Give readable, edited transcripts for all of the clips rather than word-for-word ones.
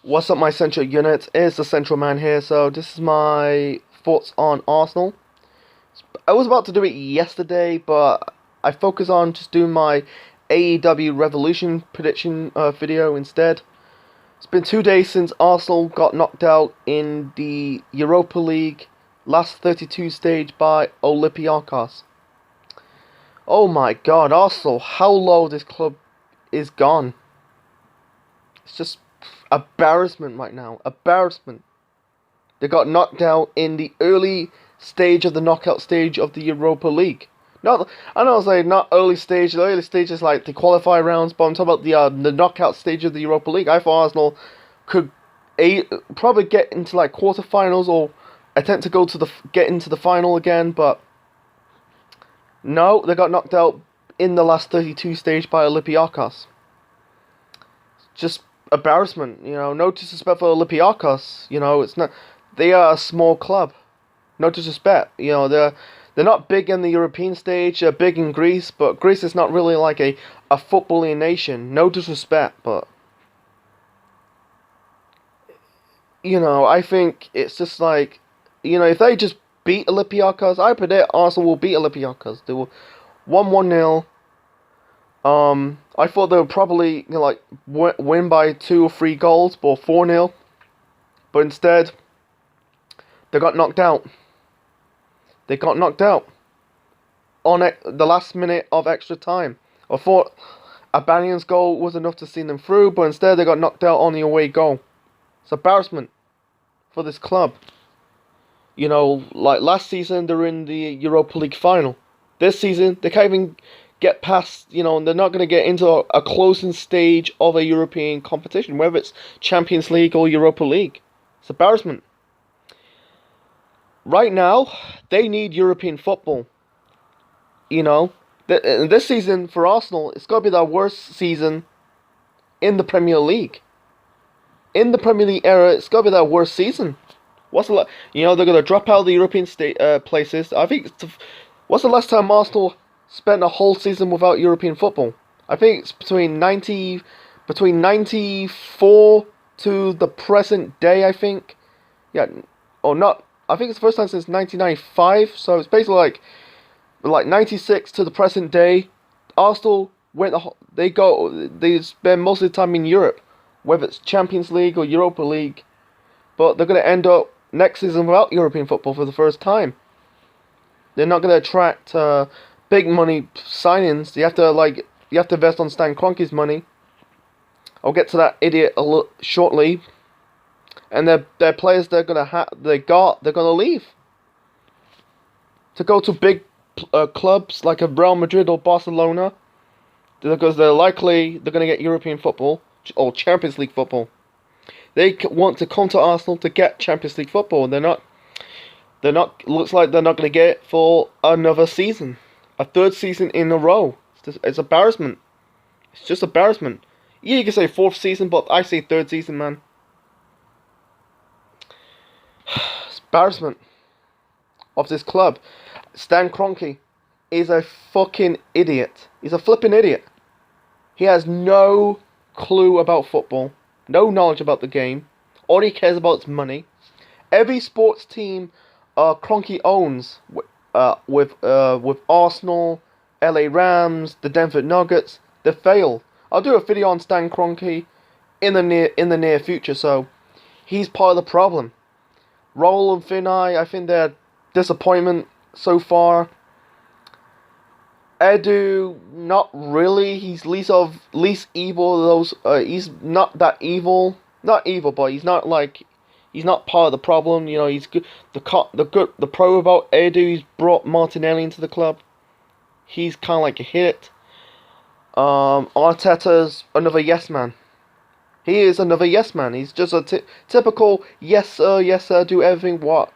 What's up, my central unit? It's the Central Man here. So this is my thoughts on Arsenal. I was about to do it yesterday, but I focus on just doing my AEW Revolution prediction video instead. It's been 2 days since Arsenal got knocked out in the Europa League last 32 stage by Olympiacos. Oh my God, Arsenal! How low this club is gone. It's just embarrassment right now. Embarrassment. They got knocked out in the early stage of the knockout stage of the Europa League. Not, I know I was like not early stage. The early stage is like the qualify rounds, but I'm talking about the knockout stage of the Europa League. I thought Arsenal could probably get into like quarterfinals or attempt to get into the final again, but no, they got knocked out in the last 32 stage by Olympiacos. Just embarrassment, no disrespect for Olympiacos, it's not, they are a small club, no disrespect, they're not big in the European stage, they're big in Greece, but Greece is not really like a footballing nation, no disrespect, but, I think it's just like, if they just beat Olympiacos, I predict Arsenal will beat Olympiacos, they will 1-1-0. I thought they would probably win by 2 or 3 goals, or 4-0, but instead they got knocked out. They got knocked out on the last minute of extra time. I thought Albanian's goal was enough to see them through, but instead they got knocked out on the away goal. It's embarrassment for this club. Like last season they were in the Europa League final. This season they can't even get past, they're not going to get into a closing stage of a European competition, whether it's Champions League or Europa League. It's embarrassment. Right now, they need European football. This season for Arsenal, it's got to be their worst season in the Premier League. In the Premier League era, it's got to be their worst season. They're going to drop out of the European places. I think what's the last time Arsenal spent a whole season without European football? I think it's between 94 to the present day, I think. Yeah, or not. I think it's the first time since 1995, so it's basically like 96 to the present day. Arsenal they spend most of the time in Europe, whether it's Champions League or Europa League, but they're going to end up next season without European football for the first time. They're not going to attract big money signings. You have to invest on Stan Kroenke's money. I'll get to that idiot a little shortly. And their players they're gonna leave to go to big clubs like a Real Madrid or Barcelona, because they're gonna get European football or Champions League football. They want to come to Arsenal to get Champions League football. They're not. Looks like they're not gonna get it for another season. A third season in a row. It's embarrassment. It's just embarrassment. Yeah, you can say fourth season, but I say third season, man. It's embarrassment of this club. Stan Kroenke is a fucking idiot. He's a flipping idiot. He has no clue about football, no knowledge about the game. All he cares about is money. Every sports team Kroenke owns, with Arsenal, LA Rams, the Denver Nuggets, they fail. I'll do a video on Stan Kroenke in the near future, so he's part of the problem. Raul and Finai, I think they're disappointment so far. Edu, not really. He's least evil of those. He's not that evil. Not evil, but he's not part of the problem. He's good. The pro about Edu, he's brought Martinelli into the club. He's kind of like a hit. Arteta's another yes man. He is another yes man. He's just a typical yes sir, do everything what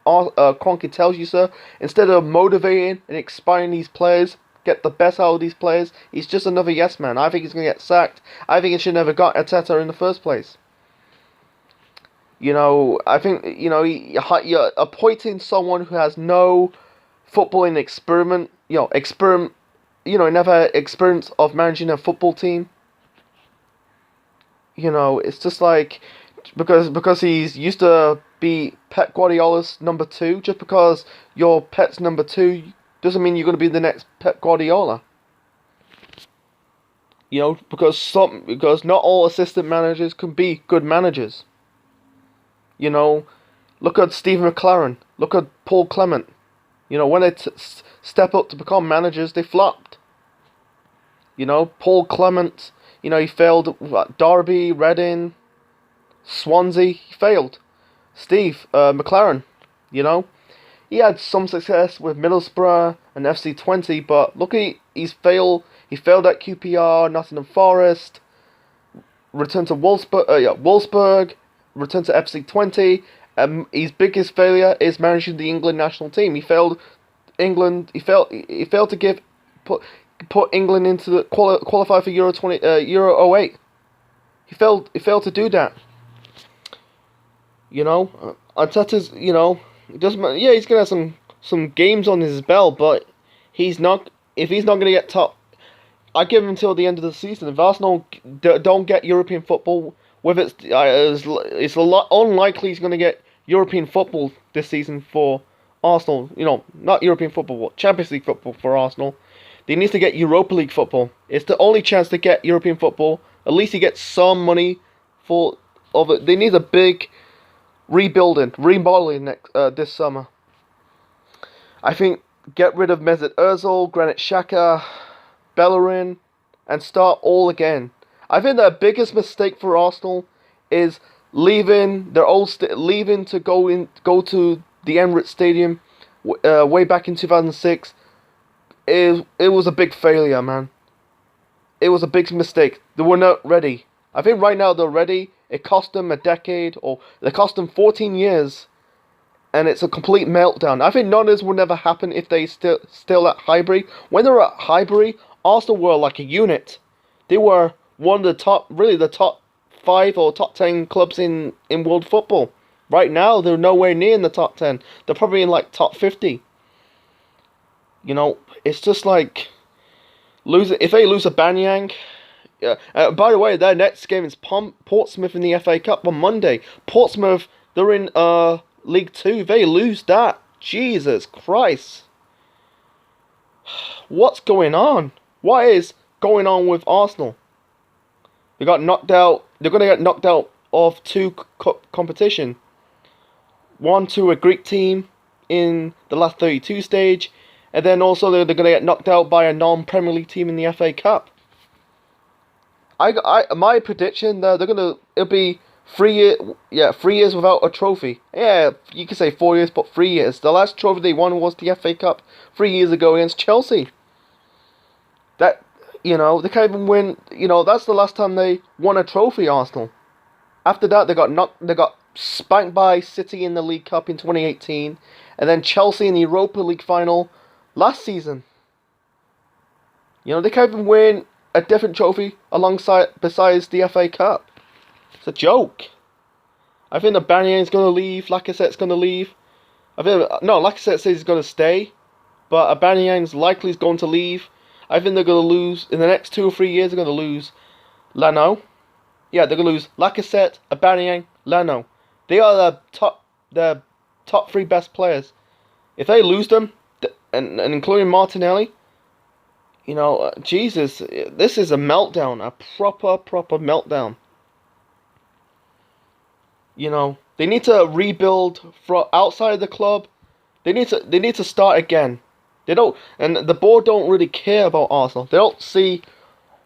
Kroenke tells you, sir. Instead of motivating and inspiring these players, get the best out of these players, he's just another yes man. I think he's going to get sacked. I think he should never got Arteta in the first place. I think, you're appointing someone who has no footballing never had experience of managing a football team. It's just like because he's used to be Pep Guardiola's number two. Just because you're Pep's number two doesn't mean you're going to be the next Pep Guardiola. You know, because not all assistant managers can be good managers. You know, look at Stephen McLaren. Look at Paul Clement. You know, when they step up to become managers, they flopped. You know, Paul Clement. You know, he failed at Derby, Reading, Swansea. He failed. Steve McLaren. You know, he had some success with Middlesbrough and FC20, but look, he's failed. He failed at QPR, Nottingham Forest, returned to Wolfsburg, returned to FC20. His biggest failure is managing the England national team. He failed England. He failed to put England into the qualify for Euro 08. He failed to do that. You know, Arteta's, you know, he's gonna have some games on his belt, but he's not. If he's not gonna get top, I give him until the end of the season. If Arsenal don't get European football, it's a lot unlikely he's gonna get European football this season for Arsenal. You know, not European football, Champions League football for Arsenal. They need to get Europa League football. It's the only chance to get European football. At least he gets some money for of it. They need a big remodeling this summer. I think get rid of Mesut Ozil, Granit Xhaka, Bellerin, and start all again. I think the biggest mistake for Arsenal is leaving leaving to go to the Emirates Stadium way back in 2006. It was a big failure, man. It was a big mistake. They were not ready. I think right now they're ready. It cost them a decade, or it cost them 14 years, and it's a complete meltdown. I think none of this would never happen if they still at Highbury. When they were at Highbury, Arsenal were like a unit. They were one of the top 5 or top 10 clubs in world football. Right now, they're nowhere near in the top 10. They're probably in like top 50. You know, it's just like if they lose a Banyang. Yeah. By the way, their next game is Portsmouth in the FA Cup on Monday. Portsmouth, they're in League 2. If they lose that, Jesus Christ. What's going on? What is going on with Arsenal? They got knocked out. They're going to get knocked out of 2 cup competition. One to a Greek team in the last 32 stage. And then also they're going to get knocked out by a non-Premier League team in the FA Cup. My prediction it'll be 3 years without a trophy. Yeah, you can say 4 years, but 3 years. The last trophy they won was the FA Cup 3 years ago against Chelsea. That, you know, they can't even win. You know, that's the last time they won a trophy, Arsenal. After that, they got spanked by City in the League Cup in 2018, and then Chelsea in the Europa League final last season. You know, they can't even win a different trophy besides the FA Cup. It's a joke. I think the Banyang's going to leave. Lacazette's going to leave. Lacazette says he's going to stay, but Aubameyang's likely is going to leave. I think they're going to lose in the next 2 or 3 years. They're going to lose Leno. Yeah, they're going to lose Lacazette, Aubameyang, Leno. They are the top 3 best players. If they lose them, and including Martinelli, you know, Jesus, this is a meltdown, a proper meltdown. You know, they need to rebuild from outside the club. They need to start again. They don't, and the board don't really care about Arsenal. They don't see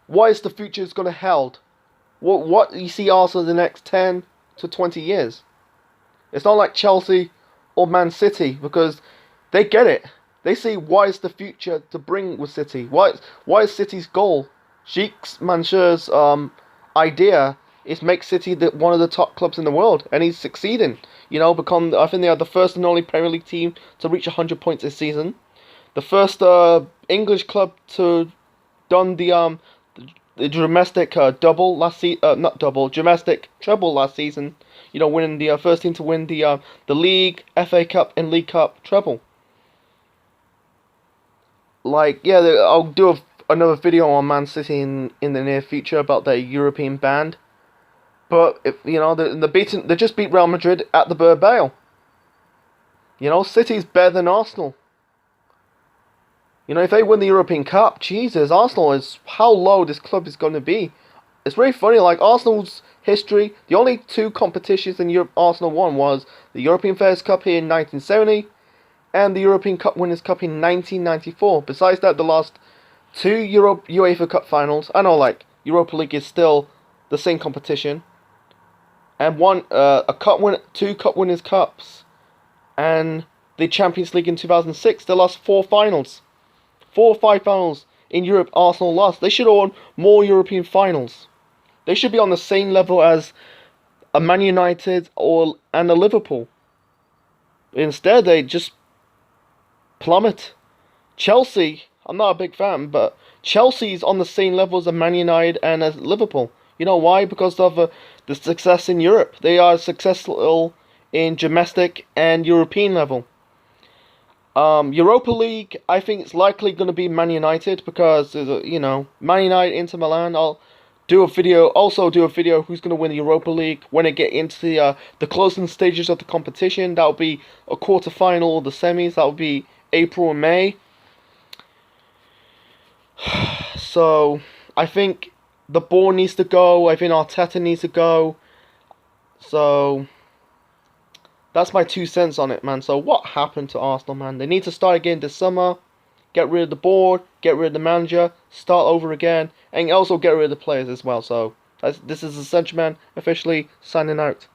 what is the future is going to hold. What you see Arsenal in the next 10 to 20 years. It's not like Chelsea or Man City, because they get it. They see what is the future to bring with City. What is City's goal? Sheikh Mansour's idea is make City one of the top clubs in the world, and he's succeeding. You know, I think they are the first and only Premier League team to reach 100 points this season. The first English club to done the domestic double last season, domestic treble last season. You know, winning the first team to win the league, FA Cup, and League Cup treble. Like, yeah, I'll do another video on Man City in the near future about their European ban. But if you know they just beat Real Madrid at the Bernabeu. You know, City's better than Arsenal. You know, if they win the European Cup, Jesus, Arsenal is how low this club is going to be. It's very funny. Like Arsenal's history, the only two competitions in Europe Arsenal won was the European Fairs Cup here in 1970 and the European Cup Winners' Cup in 1994. Besides that, the last two UEFA Cup finals. I know, like Europa League is still the same competition, and two Cup Winners' Cups, and the Champions League in 2006. They lost four finals, 4 or 5 finals in Europe. Arsenal lost. They should have won more European finals. They should be on the same level as a Man United and a Liverpool. Instead, they just plummet. Chelsea, I'm not a big fan, but Chelsea's on the same level as a Man United and as Liverpool. You know why? Because of the success in Europe. They are successful in domestic and European level. Europa League, I think it's likely going to be Man United because, you know, Man United, Inter Milan. I'll do a video who's going to win the Europa League when it get into the closing stages of the competition. That'll be a quarter-final or the semis. That'll be April and May. So, I think the ball needs to go. I think Arteta needs to go. So, that's my 2 cents on it, man. So, what happened to Arsenal, man? They need to start again this summer. Get rid of the board. Get rid of the manager. Start over again. And also get rid of the players as well. So, this is the Central Man officially signing out.